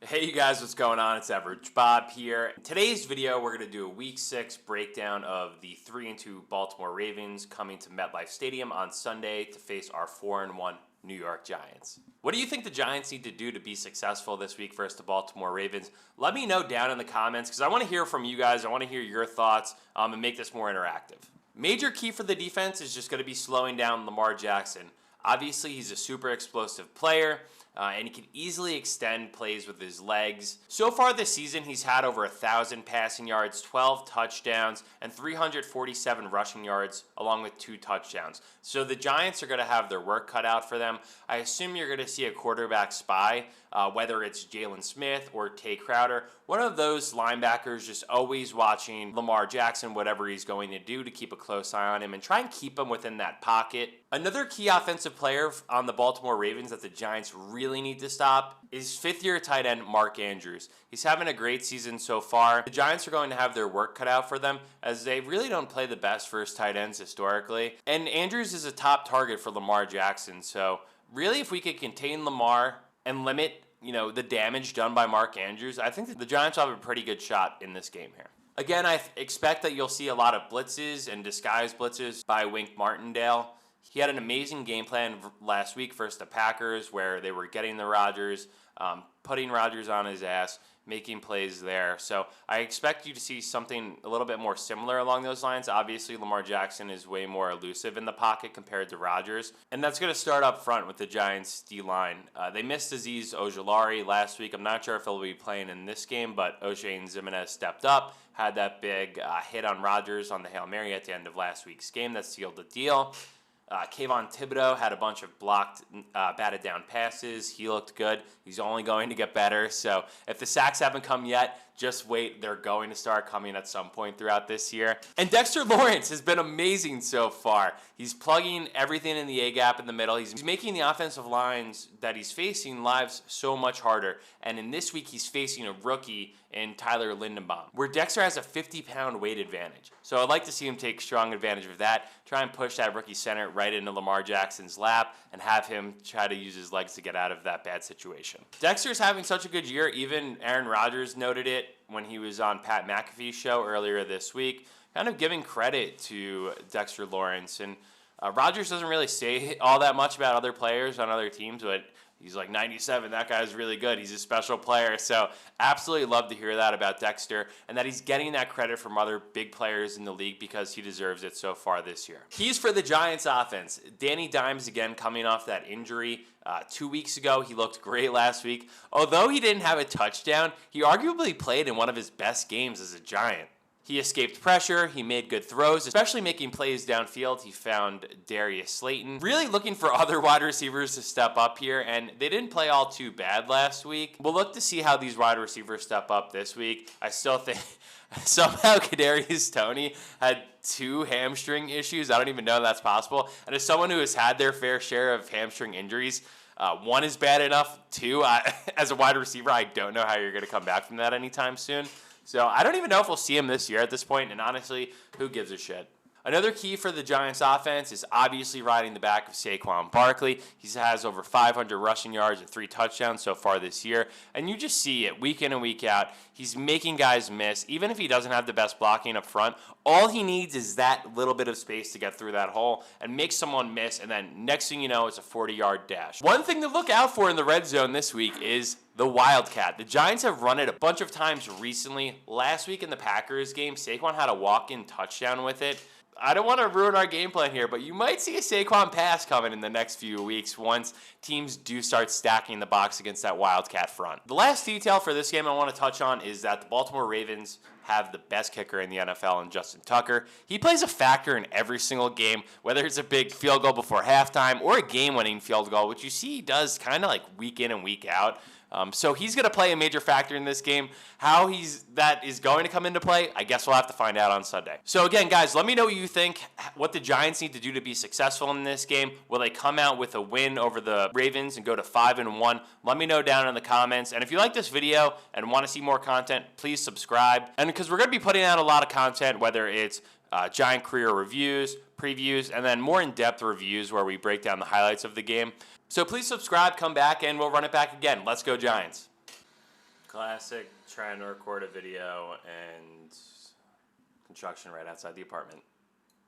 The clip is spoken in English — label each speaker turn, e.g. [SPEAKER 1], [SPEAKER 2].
[SPEAKER 1] Hey you guys, what's going on? It's Average Bob here. In today's video, we're going to do a Week 6 breakdown of the 3-2 Baltimore Ravens coming to Metlife Stadium on Sunday to face our 4-1 New York Giants. What do you think the Giants need to do to be successful this week versus the Baltimore Ravens? Let me know down in the comments because I want to hear from you guys. I want to hear your thoughts and make this more interactive. Major key for the defense is just going to be slowing down Lamar Jackson. Obviously, he's a super explosive player. And he can easily extend plays with his legs. So far this season, he's had over 1,000 passing yards, 12 touchdowns, and 347 rushing yards, along with 2 touchdowns. So the Giants are going to have their work cut out for them. I assume you're going to see a quarterback spy, whether it's Jalen Smith or Tay Crowder. One of those linebackers just always watching Lamar Jackson, whatever he's going to do, to keep a close eye on him and try and keep him within that pocket. Another key offensive player on the Baltimore Ravens that the Giants really need to stop is fifth-year tight end Mark Andrews. He's having a great season so far. The Giants are going to have their work cut out for them as they really don't play the best first tight ends historically. And Andrews is a top target for Lamar Jackson. So really, if we could contain Lamar and limit, the damage done by Mark Andrews, I think that the Giants will have a pretty good shot in this game here. Again, I expect that you'll see a lot of blitzes and disguised blitzes by Wink Martindale. He had an amazing game plan last week versus the Packers where they were getting the Rodgers, putting Rodgers on his ass, making plays there. So I expect you to see something a little bit more similar along those lines. Obviously, Lamar Jackson is way more elusive in the pocket compared to Rodgers. And that's going to start up front with the Giants' D-line. They missed Azeez Ojulari last week. I'm not sure if he'll be playing in this game, but O'Shane Ximines stepped up, had that big hit on Rodgers on the Hail Mary at the end of last week's game that sealed the deal. Kayvon Thibodeau had a bunch of blocked, batted down passes. He looked good. He's only going to get better. So if the sacks haven't come yet, just wait. They're going to start coming at some point throughout this year. And Dexter Lawrence has been amazing so far. He's plugging everything in the A-gap in the middle. He's making the offensive lines that he's facing lives so much harder. And in this week, he's facing a rookie in Tyler Lindenbaum, where Dexter has a 50-pound weight advantage. So I'd like to see him take strong advantage of that, try and push that rookie center right into Lamar Jackson's lap, and have him try to use his legs to get out of that bad situation. Dexter's having such a good year. Even Aaron Rodgers noted it when he was on Pat McAfee's show earlier this week, kind of giving credit to Dexter Lawrence. And Rodgers doesn't really say all that much about other players on other teams, but he's like 97. That guy's really good. He's a special player. So absolutely love to hear that about Dexter and that he's getting that credit from other big players in the league because he deserves it so far this year. Keys for the Giants offense. Danny Dimes again coming off that injury. 2 weeks ago, he looked great last week. Although he didn't have a touchdown, he arguably played in one of his best games as a Giant. He escaped pressure, he made good throws, especially making plays downfield. He found Darius Slayton. Really looking for other wide receivers to step up here, and they didn't play all too bad last week. We'll look to see how these wide receivers step up this week. I still think somehow Kadarius Toney had 2 hamstring issues. I don't even know that's possible. And as someone who has had their fair share of hamstring injuries, 1 is bad enough. 2, as a wide receiver, I don't know how you're going to come back from that anytime soon. So I don't even know if we'll see him this year at this point, and honestly, who gives a shit? Another key for the Giants offense is obviously riding the back of Saquon Barkley. He has over 500 rushing yards and 3 touchdowns so far this year. And you just see it week in and week out. He's making guys miss. Even if he doesn't have the best blocking up front, all he needs is that little bit of space to get through that hole and make someone miss. And then next thing you know, it's a 40-yard dash. One thing to look out for in the red zone this week is the Wildcat. The Giants have run it a bunch of times recently. Last week in the Packers game, Saquon had a walk-in touchdown with it. I don't want to ruin our game plan here, but you might see a Saquon pass coming in the next few weeks once teams do start stacking the box against that Wildcat front. The last detail for this game I want to touch on is that the Baltimore Ravens have the best kicker in the NFL in Justin Tucker. He plays a factor in every single game, whether it's a big field goal before halftime or a game-winning field goal, which you see he does kind of like week in and week out. So he's going to play a major factor in this game. How that is going to come into play, I guess we'll have to find out on Sunday. So again, guys, let me know what you think, what the Giants need to do to be successful in this game. Will they come out with a win over the Ravens and go to 5-1? Let me know down in the comments. And if you like this video and want to see more content, please subscribe. And because we're going to be putting out a lot of content, whether it's Giant career reviews, previews, and then more in-depth reviews where we break down the highlights of the game. So please subscribe, come back, and we'll run it back again. Let's go Giants. Classic, trying to record a video and construction right outside the apartment.